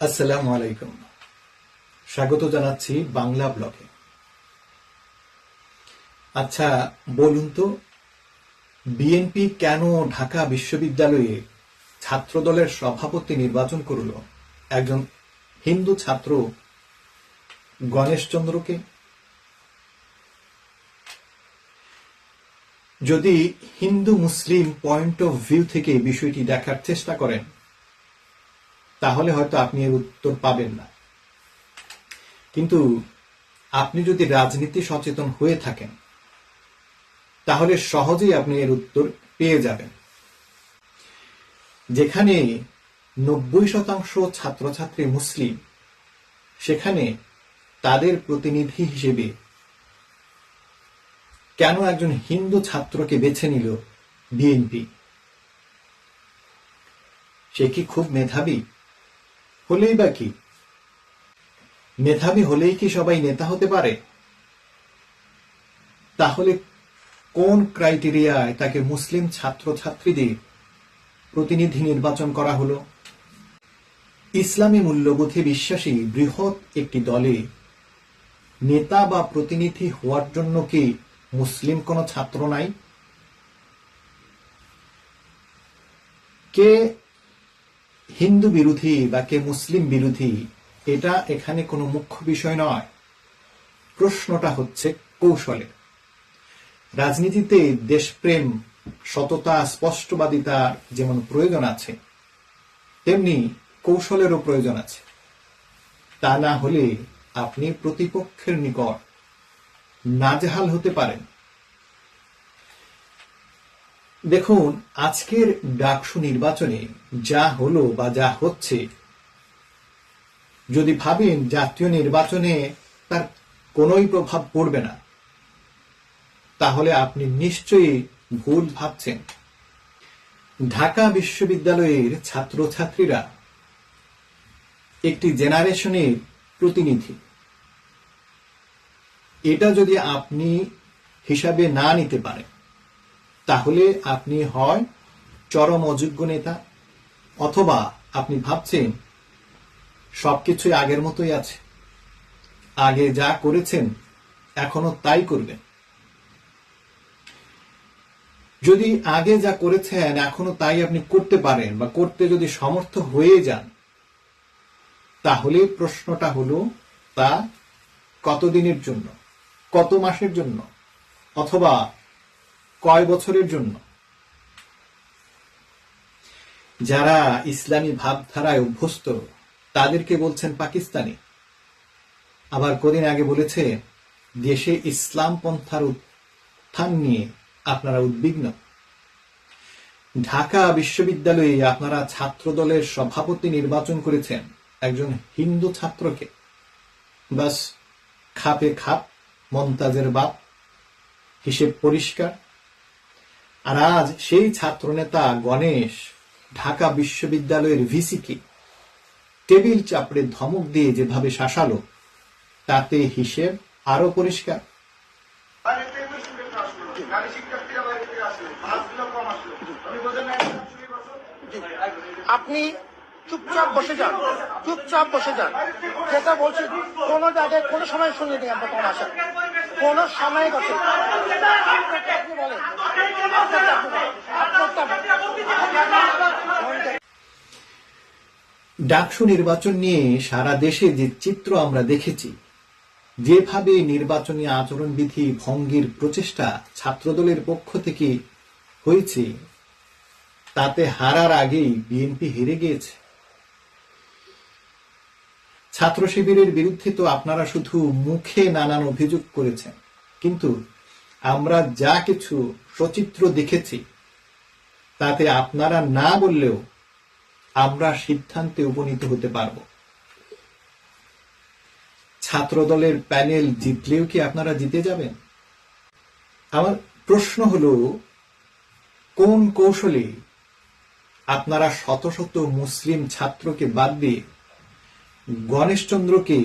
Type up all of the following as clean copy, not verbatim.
আসসালামু আলাইকুম। স্বাগত জানাচ্ছি বাংলা ব্লগে। আচ্ছা, বলুন তো, বিএনপি কেন ঢাকা বিশ্ববিদ্যালয়ে ছাত্রদলের সভাপতি নির্বাচন করল একজন হিন্দু ছাত্র গণেশচন্দ্রকে? যদি হিন্দু মুসলিম পয়েন্ট অফ ভিউ থেকে বিষয়টি দেখার চেষ্টা করেন, তাহলে হয়তো আপনি এর উত্তর পাবেন না। কিন্তু আপনি যদি রাজনীতি সচেতন হয়ে থাকেন, তাহলে সহজেই আপনি এর উত্তর পেয়ে যাবেন। যেখানে 90% ছাত্রছাত্রী মুসলিম, সেখানে তাদের প্রতিনিধি হিসেবে কেন একজন হিন্দু ছাত্রকে বেছে নিল বিএনপি? সে কি খুব মেধাবী? হলেই বা কি? মেধাবী হলেই কি সবাই নেতা হতে পারে? তাহলে কোন ক্রাইটেরিয়ায় তাকে মুসলিম ছাত্রছাত্রীদের প্রতিনিধি নির্বাচন করা হলো? ইসলামী মূল্যবোধে বিশ্বাসী বৃহৎ একটি দলে নেতা বা প্রতিনিধি হওয়ার জন্য কি মুসলিম কোন ছাত্র নাই? কে হিন্দু বিরোধী বা কে মুসলিম বিরোধী, এটা এখানে কোনো মুখ্য বিষয় নয়। প্রশ্নটা হচ্ছে কৌশলে। রাজনীতিতে দেশপ্রেম, সততা, স্পষ্টবাদিতা যেমন প্রয়োজন আছে, তেমনি কৌশলেরও প্রয়োজন আছে। তা না হলে আপনি প্রতিপক্ষের নিকট নাজেহাল হতে পারেন। দেখুন, আজকের ডাকসু নির্বাচনে যা হলো বা যা হচ্ছে, যদি ভাবেন জাতীয় নির্বাচনে তার কোনোই প্রভাব পড়বে না, তাহলে আপনি নিশ্চয়ই ভুল ভাবছেন। ঢাকা বিশ্ববিদ্যালয়ের ছাত্রছাত্রীরা একটি জেনারেশনের প্রতিনিধি। এটা যদি আপনি হিসাবে না নিতে পারেন, তাহলে আপনি হয় চরম অযোগ্য নেতা, অথবা আপনি ভাবছেন সবকিছুই আগের মতোই আছে, আগে যা করেছেন এখনো তাই করবেন। যদি আগে যা করেছেন এখনো তাই আপনি করতে পারেন বা করতে যদি সমর্থ হয়ে যান, তাহলে প্রশ্নটা হলো, তা কতদিনের জন্য, কত মাসের জন্য, অথবা কয় বছরের জন্য? যারা ইসলামী ভাবধারায় অভ্যস্ত তাদেরকে বলছেন পাকিস্তানি, আবার কদিন আগে বলেছে দেশে ইসলাম পন্থার উত্থান নিয়ে আপনারা উদ্বিগ্ন। ঢাকা বিশ্ববিদ্যালয়ে আপনারা ছাত্রদলের সভাপতি নির্বাচন করেছেন একজন হিন্দু ছাত্রকে। বাস, খাপে খাপ, মমতাজের বাপ, হিসেব পরিষ্কার। আর আজ সেই ছাত্রনেতা গণেশ ঢাকা বিশ্ববিদ্যালয়ের ভিসিকে টেবিল চাপড়ে ধমক দিয়ে যেভাবে শাসালো, তাতে হিসেব আরো পরিষ্কার। আপনি চুপচাপ বসে যান, চুপচাপ বসে যান। যেটা বলছি, কোনো জায়গায় কোনো সময় শুনিনি আমরা তমাশা, কোনো সময় গেছে। আপনি বলেন, ডাকসু নির্বাচন নিয়ে সারা দেশে যে চিত্র আমরা দেখেছি, যেভাবে নির্বাচনী আচরণবিধি ভঙ্গের প্রচেষ্টা ছাত্রদলের পক্ষ থেকে হয়েছে, তাতে হারার আগেই বিএনপি হেরে গিয়েছে। ছাত্র শিবিরের বিরুদ্ধে তো আপনারা শুধু মুখে নানান অভিযোগ করেছেন, কিন্তু আমরা যা কিছু সচিত্র দেখেছি, তাতে আপনারা না বললেও আমরা সিদ্ধান্তে উপনীত হতে পারব। ছাত্রদলের প্যানেল জিতলেও কি আপনারা জিতে যাবেন? আমার প্রশ্ন হলো, কোন কৌশলে আপনারা শত শত মুসলিম ছাত্রকে বাদ দিয়ে গণেশচন্দ্রকে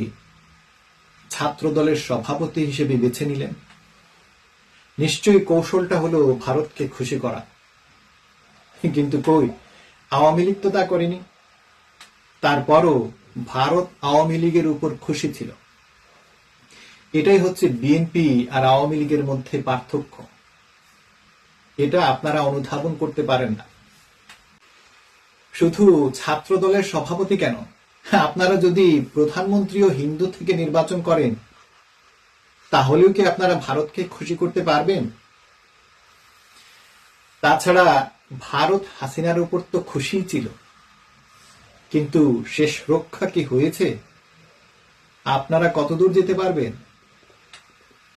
ছাত্রদলের সভাপতি হিসেবে বেছে নিলেন? নিশ্চয়ই কৌশলটা হলো ভারতকে খুশি করা। কিন্তু কই, আওয়ামী লীগ তো তা করেনি। তারপরও ভারত আওয়ামী লীগের উপর খুশি ছিল। এটাই হচ্ছে বিএনপি আর আওয়ামী লীগের মধ্যে পার্থক্য। এটা আপনারা অনুধাবন করতে পারেন না। শুধু ছাত্র দলের সভাপতি কেন, আপনারা যদি প্রধানমন্ত্রীও হিন্দু থেকে নির্বাচন করেন, তাহলেও কি আপনারা ভারতকে খুশি করতে পারবেন? তাছাড়া ভারত হাসিনার উপর তো খুশি ছিল, কিন্তু শেষ রক্ষা কি হয়েছে? আপনারা কতদূর যেতে পারবেন?